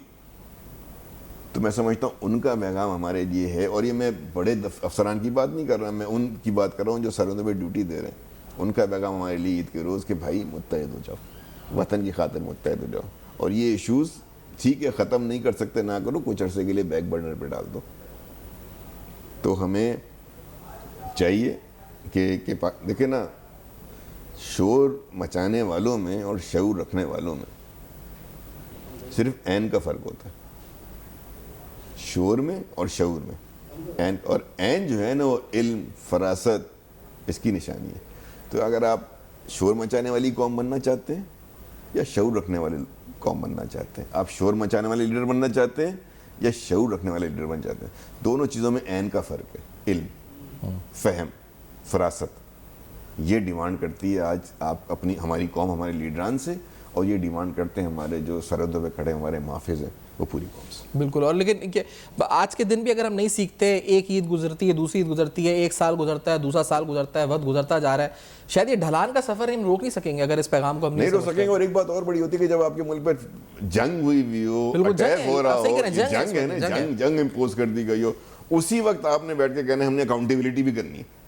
تو میں سمجھتا ہوں ان کا پیغام ہمارے لیے ہے, اور یہ میں بڑے افسران کی بات نہیں کر رہا, میں ان کی بات کر رہا ہوں جو سرحدوں پہ ڈیوٹی دے رہے ہیں. ان کا پیغام ہمارے لیے عید کے روز کہ بھائی متحد ہو جاؤ, وطن کی خاطر متحد ہو جاؤ, اور یہ ایشوز ٹھیک ہے ختم نہیں کر سکتے, نہ کرو, کچھ عرصے کے لیے بیک برنر پہ ڈال دو. تو ہمیں چاہیے کہ دیکھیں نا, شور مچانے والوں میں اور شعور رکھنے والوں میں صرف عین کا فرق ہوتا ہے, شور میں اور شعور میں. اور عین جو ہے نا وہ علم, فراست, اس کی نشانی ہے. تو اگر آپ شور مچانے والی قوم بننا چاہتے ہیں یا شعور رکھنے والے قوم بننا چاہتے ہیں, آپ شور مچانے والے لیڈر بننا چاہتے ہیں یا شعور رکھنے والے لیڈر بننا چاہتے ہیں, دونوں چیزوں میں عین کا فرق ہے. علم, فہم, فراست, یہ ڈیمانڈ کرتی ہے آج آپ اپنی ہماری قوم ہمارے لیڈران سے, اور یہ ڈیمانڈ کرتے ہیں ہمارے جو سرحدوں پہ کھڑے ہمارے محافظ ہیں وہ پوری قوم سے. بالکل. اور لیکن آج کے دن بھی اگر ہم نہیں سیکھتے, ایک عید گزرتی ہے, دوسری عید گزرتی ہے, ایک سال گزرتا ہے, دوسرا سال گزرتا ہے, وقت گزرتا جا رہا ہے, شاید یہ ڈھلان کا سفر ہم روک نہیں سکیں گے اگر اس پیغام کو ہم نہیں روک سکیں گے. اور ایک بات اور بڑی ہوتی ہے کہ جب آپ کے ملک پر جنگ ہوئی ہوئی ہو, اٹیک ہو رہا ہو, جنگ ہے نا, جنگ امپوز کر دی گئی ہو, اسی وقت آپ نے بیٹھ کے کہنا ہم نے اکاؤنٹیبلٹی بھی کرنی ہے.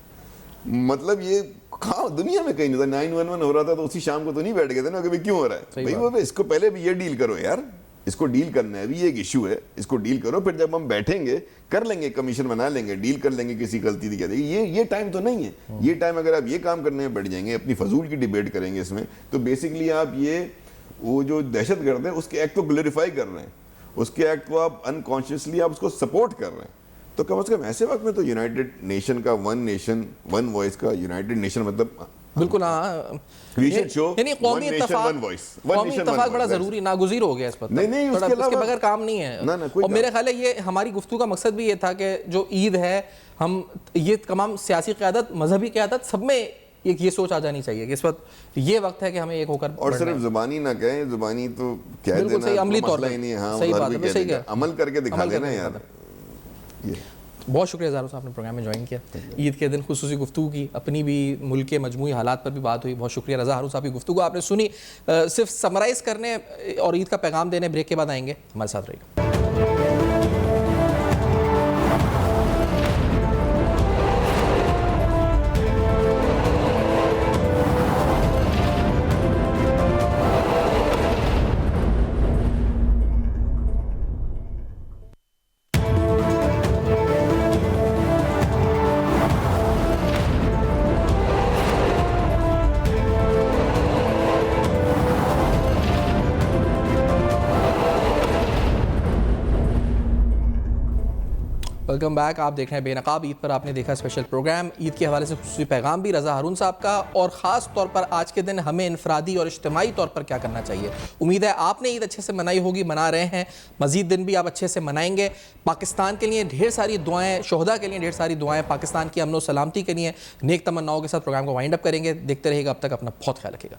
مطلب یہ کہاں دنیا میں کہیں نہیں تھا. 9/11 ہو رہا تھا تو اسی شام کو تو نہیں بیٹھ گئے تھے نا کہ کیوں ہو رہا ہے بھائی, وہ اس کو پہلے بھی یہ ڈیل کرو یار, اس کو ڈیل کرنا ہے, ابھی یہ ایک ایشو ہے, اس کو ڈیل کرو, پھر جب ہم بیٹھیں گے کر لیں گے, کمیشن بنا لیں گے, ڈیل کر لیں گے, کسی غلطی دی جاتی ہے. یہ ٹائم تو نہیں ہے. یہ ٹائم اگر آپ یہ کام کرنے میں بیٹھ جائیں گے, اپنی فضول کی ڈیبیٹ کریں گے اس میں, تو بیسکلی آپ یہ وہ جو دہشت گرد ہیں اس کے ایکٹ کو گلوریفائی کر رہے ہیں, اس کے ایکٹ کو آپ انکانشیسلی آپ اس کو سپورٹ کر رہے ہیں. تو کم از کم ایسے وقت میں تو یونائٹڈ نیشن کا ون نیشن ون وائس کا, یونائٹڈ نیشن مطلب بالکل ہاں We should show یعنی قومی one nation, اتفاق one voice. One قومی nation, one اتفاق بڑا voice. ضروری ناگزیر ہو گیا اس پر نہیں اس کے اس کے علاوہ بغیر کام نہیں ہے. کوئی اور میرا خیال ہے یہ ہماری گفتگو کا مقصد بھی یہ تھا کہ جو عید ہے ہم یہ تمام سیاسی قیادت مذہبی قیادت سب میں یہ سوچ آ جانی چاہیے کہ اس وقت یہ وقت ہے کہ ہمیں ایک ہو کر اور صرف زبانی نہ کہیں, زبانی تو کہہ بالکل دینا صحیح, عملی طور مسئلہ پہ ہی نہیں ہے. ہاں صحیح بات ہے, صحیح ہے, عمل کر کے دکھا دینا یار. بہت شکریہ اظہار صاحب نے پروگرام میں جوائن کیا, عید کے دن خصوصی گفتگو کی, اپنی بھی ملک کے مجموعی حالات پر بھی بات ہوئی. بہت شکریہ رضا ہارون صاحب کی گفتگو آپ نے سنی. صرف سمرائز کرنے اور عید کا پیغام دینے, بریک کے بعد آئیں گے, ہمارے ساتھ رہیے گا. Welcome back. آپ دیکھ رہے ہیں بے نقاب. عید پر آپ نے دیکھا اسپیشل پروگرام. عید کے حوالے سے خصوصی پیغام بھی رضا ہارون صاحب کا, اور خاص طور پر آج کے دن ہمیں انفرادی اور اجتماعی طور پر کیا کرنا چاہیے. امید ہے آپ نے عید اچھے سے منائی ہوگی, منا رہے ہیں, مزید دن بھی آپ اچھے سے منائیں گے. پاکستان کے لیے ڈھیر ساری دعائیں, شہداء کے لیے ڈھیر ساری دعائیں, پاکستان کی امن و سلامتی کے لیے نیک تمناؤں کے ساتھ پروگرام کو وائنڈ اپ کریں گے. دیکھتے رہیے گا, اب تک اپنا بہت خیال رکھیے گا.